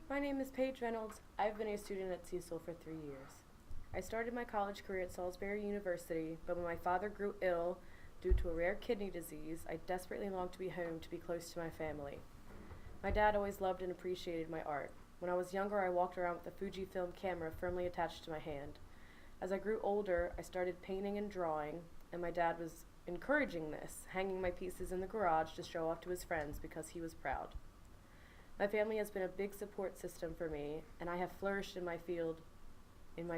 My name is Paige Reynolds. I've been a student at Cecil for 3 years. I started my college career at Salisbury University, but when my father grew ill due to a rare kidney disease, I desperately longed to be home to be close to my family. My dad always loved and appreciated my art. When I was younger, I walked around with a Fujifilm camera firmly attached to my hand. As I grew older, I started painting and drawing, and my dad was encouraging this, hanging my pieces in the garage to show off to his friends because he was proud. My family has been a big support system for me, and I have flourished in my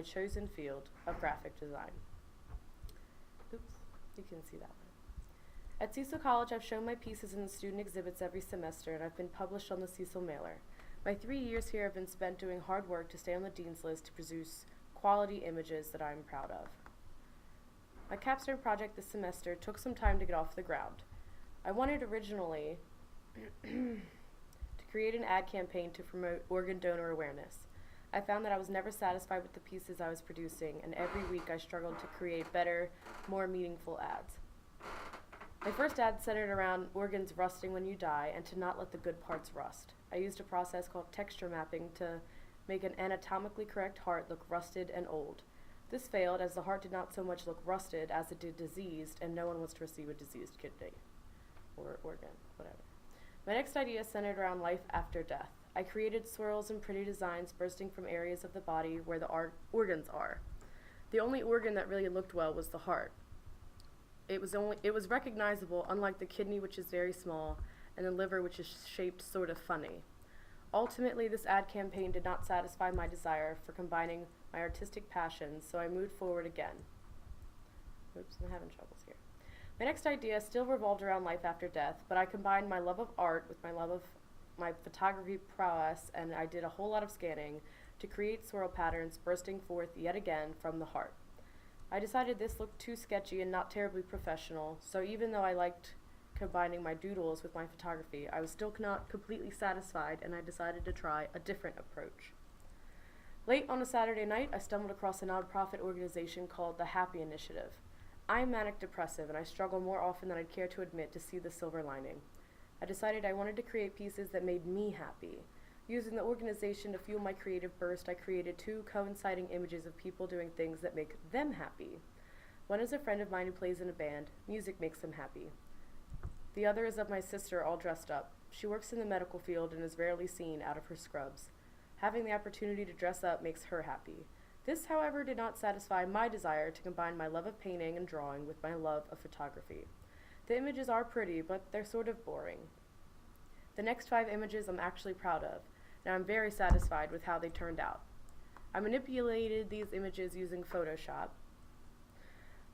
chosen field of graphic design. Oops, you can see that one. At Cecil College, I've shown my pieces in the student exhibits every semester, and I've been published on the Cecil Mailer. My 3 years here have been spent doing hard work to stay on the Dean's List to produce quality images that I'm proud of. My capstone project this semester took some time to get off the ground. I wanted originally to create an ad campaign to promote organ donor awareness. I found that I was never satisfied with the pieces I was producing, and every week I struggled to create better, more meaningful ads. My first ad centered around organs rusting when you die and to not let the good parts rust. I used a process called texture mapping to make an anatomically correct heart look rusted and old. This failed as the heart did not so much look rusted as it did diseased, and no one was to receive a diseased kidney or organ, whatever. My next idea centered around life after death. I created swirls and pretty designs bursting from areas of the body where the organs are. The only organ that really looked well was the heart. It was recognizable, unlike the kidney, which is very small, and the liver, which is shaped sort of funny. Ultimately, this ad campaign did not satisfy my desire for combining my artistic passions, so I moved forward again. Oops, I'm having troubles here. My next idea still revolved around life after death, but I combined my love of art with my love of my photography prowess, and I did a whole lot of scanning to create swirl patterns bursting forth yet again from the heart. I decided this looked too sketchy and not terribly professional, so even though I liked combining my doodles with my photography, I was still not completely satisfied, and I decided to try a different approach. Late on a Saturday night, I stumbled across a nonprofit organization called the Happy Initiative. I'm manic depressive, and I struggle more often than I'd care to admit to see the silver lining. I decided I wanted to create pieces that made me happy. Using the organization to fuel my creative burst, I created 2 coinciding images of people doing things that make them happy. One is a friend of mine who plays in a band. Music makes them happy. The other is of my sister all dressed up. She works in the medical field and is rarely seen out of her scrubs. Having the opportunity to dress up makes her happy. This, however, did not satisfy my desire to combine my love of painting and drawing with my love of photography. The images are pretty, but they're sort of boring. The next 5 images I'm actually proud of, and I'm very satisfied with how they turned out. I manipulated these images using Photoshop.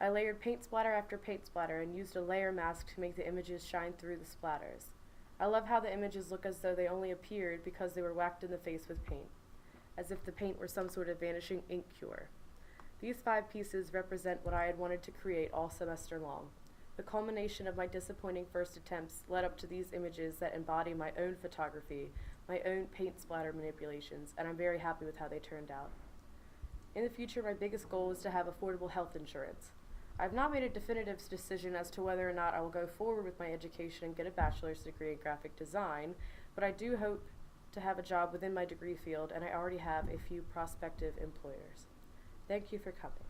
I layered paint splatter after paint splatter and used a layer mask to make the images shine through the splatters. I love how the images look as though they only appeared because they were whacked in the face with paint, as if the paint were some sort of vanishing ink cure. These 5 pieces represent what I had wanted to create all semester long. The culmination of my disappointing first attempts led up to these images that embody my own photography, my own paint splatter manipulations, and I'm very happy with how they turned out. In the future, my biggest goal is to have affordable health insurance. I've not made a definitive decision as to whether or not I will go forward with my education and get a bachelor's degree in graphic design, but I do hope to have a job within my degree field, and I already have a few prospective employers. Thank you for coming.